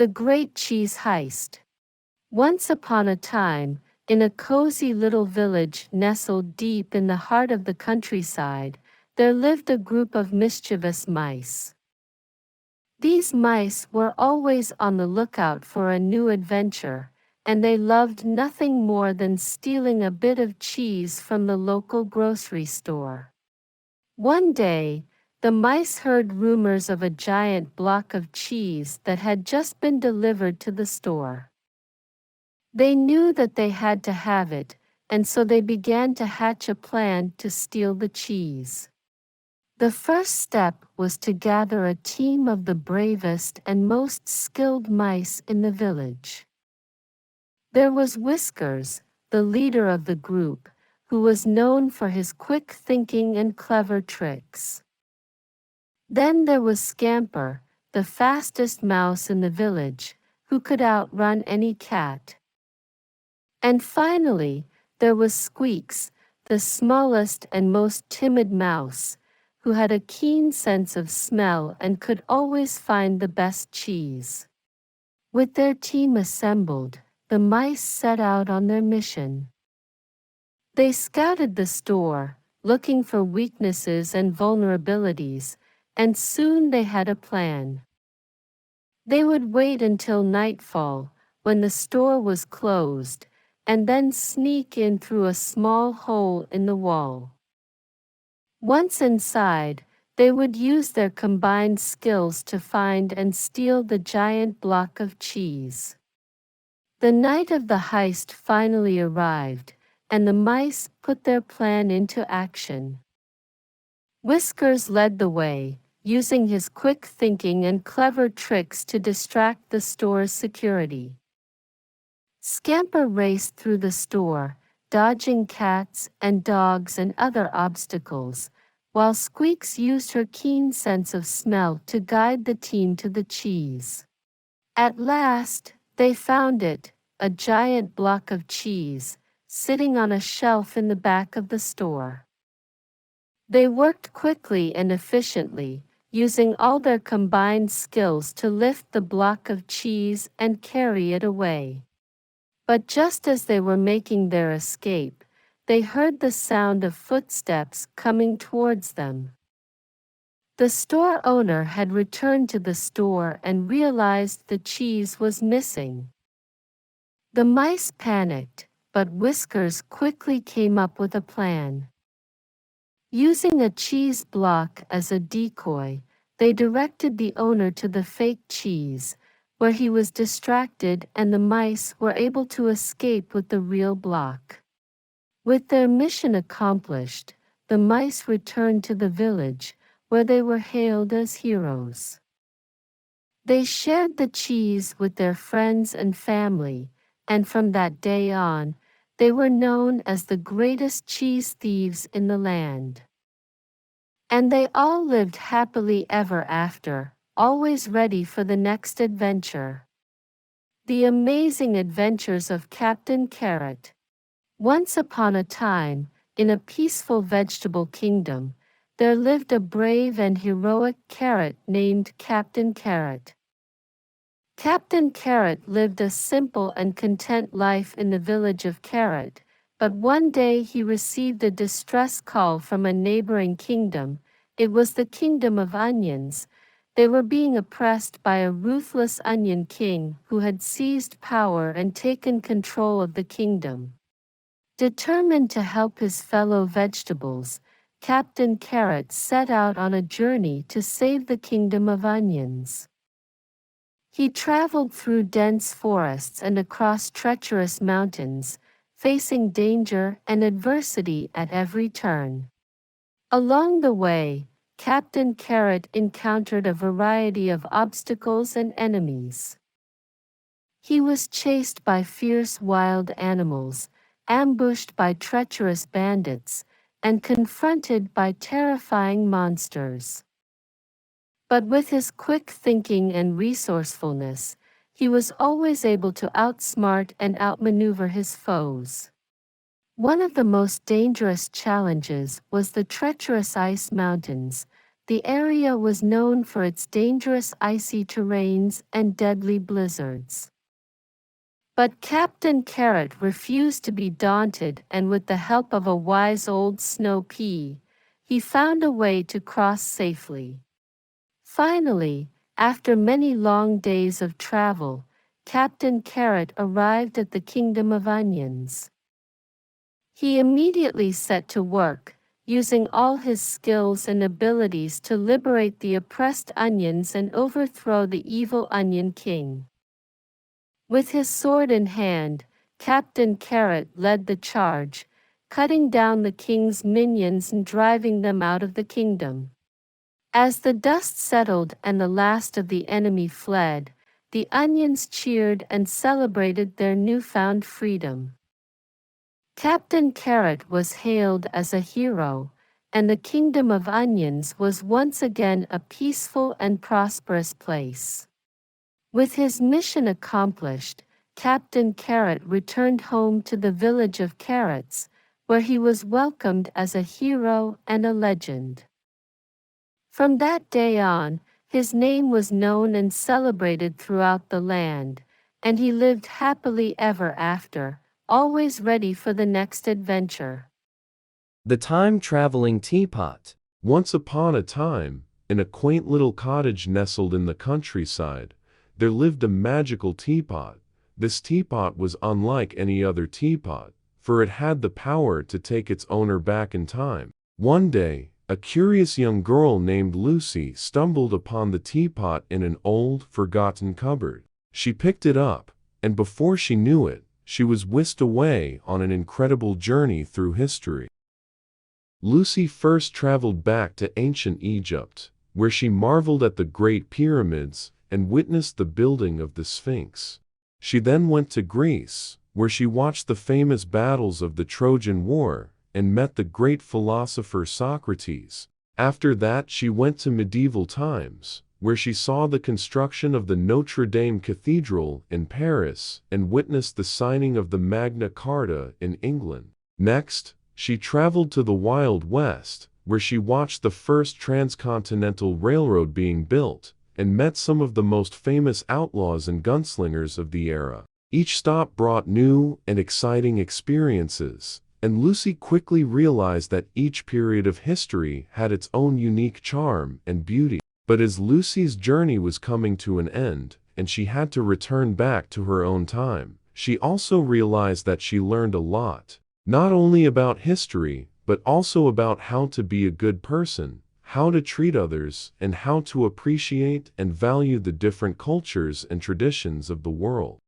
The Great Cheese Heist. Once upon a time, in a cozy little village nestled deep in the heart of the countryside, there lived a group of mischievous mice. These mice were always on the lookout for a new adventure, and they loved nothing more than stealing a bit of cheese from the local grocery store. One day, the mice heard rumors of a giant block of cheese that had just been delivered to the store. They knew that they had to have it, and so they began to hatch a plan to steal the cheese. The first step was to gather a team of the bravest and most skilled mice in the village. There was Whiskers, the leader of the group, who was known for his quick thinking and clever tricks. Then there was Scamper, the fastest mouse in the village, who could outrun any cat. And finally, there was Squeaks, the smallest and most timid mouse, who had a keen sense of smell and could always find the best cheese. With their team assembled, the mice set out on their mission. They scouted the store, looking for weaknesses and vulnerabilities, and soon they had a plan. They would wait until nightfall, when the store was closed, and then sneak in through a small hole in the wall. Once inside, they would use their combined skills to find and steal the giant block of cheese. The night of the heist finally arrived, and the mice put their plan into action. Whiskers led the way, using his quick thinking and clever tricks to distract the store's security. Scamper raced through the store, dodging cats and dogs and other obstacles, while Squeaks used her keen sense of smell to guide the team to the cheese. At last, they found it, a giant block of cheese, sitting on a shelf in the back of the store. They worked quickly and efficiently, using all their combined skills to lift the block of cheese and carry it away. But just as they were making their escape, they heard the sound of footsteps coming towards them. The store owner had returned to the store and realized the cheese was missing. The mice panicked, but Whiskers quickly came up with a plan. Using a cheese block as a decoy, they directed the owner to the fake cheese, where he was distracted and the mice were able to escape with the real block. With their mission accomplished, the mice returned to the village, where they were hailed as heroes. They shared the cheese with their friends and family, and from that day on, they were known as the greatest cheese thieves in the land. And they all lived happily ever after, always ready for the next adventure. The Amazing Adventures of Captain Carrot. Once upon a time, in a peaceful vegetable kingdom, there lived a brave and heroic carrot named Captain Carrot. Captain Carrot lived a simple and content life in the village of Carrot, but one day he received a distress call from a neighboring kingdom. It was the kingdom of onions. They were being oppressed by a ruthless onion king who had seized power and taken control of the kingdom. Determined to help his fellow vegetables, Captain Carrot set out on a journey to save the kingdom of onions. He traveled through dense forests and across treacherous mountains, facing danger and adversity at every turn. Along the way, Captain Carrot encountered a variety of obstacles and enemies. He was chased by fierce wild animals, ambushed by treacherous bandits, and confronted by terrifying monsters. But with his quick thinking and resourcefulness, he was always able to outsmart and outmaneuver his foes. One of the most dangerous challenges was the treacherous ice mountains. The area was known for its dangerous icy terrains and deadly blizzards. But Captain Carrot refused to be daunted, and with the help of a wise old snow pea, he found a way to cross safely. Finally, after many long days of travel, Captain Carrot arrived at the Kingdom of Onions. He immediately set to work, using all his skills and abilities to liberate the oppressed onions and overthrow the evil Onion King. With his sword in hand, Captain Carrot led the charge, cutting down the king's minions and driving them out of the kingdom. As the dust settled and the last of the enemy fled, the onions cheered and celebrated their newfound freedom. Captain Carrot was hailed as a hero, and the Kingdom of Onions was once again a peaceful and prosperous place. With his mission accomplished, Captain Carrot returned home to the village of Carrots, where he was welcomed as a hero and a legend. From that day on, his name was known and celebrated throughout the land, and he lived happily ever after, always ready for the next adventure. The Time-Traveling Teapot. Once upon a time, in a quaint little cottage nestled in the countryside, there lived a magical teapot. This teapot was unlike any other teapot, for it had the power to take its owner back in time. One day, a curious young girl named Lucy stumbled upon the teapot in an old, forgotten cupboard. She picked it up, and before she knew it, she was whisked away on an incredible journey through history. Lucy first traveled back to ancient Egypt, where she marveled at the Great Pyramids and witnessed the building of the Sphinx. She then went to Greece, where she watched the famous battles of the Trojan War and met the great philosopher Socrates. After that, she went to medieval times, where she saw the construction of the Notre Dame Cathedral in Paris and witnessed the signing of the Magna Carta in England. Next, she traveled to the Wild West, where she watched the first transcontinental railroad being built and met some of the most famous outlaws and gunslingers of the era. Each stop brought new and exciting experiences, and Lucy quickly realized that each period of history had its own unique charm and beauty. But as Lucy's journey was coming to an end, and she had to return back to her own time, she also realized that she learned a lot, not only about history, but also about how to be a good person, how to treat others, and how to appreciate and value the different cultures and traditions of the world.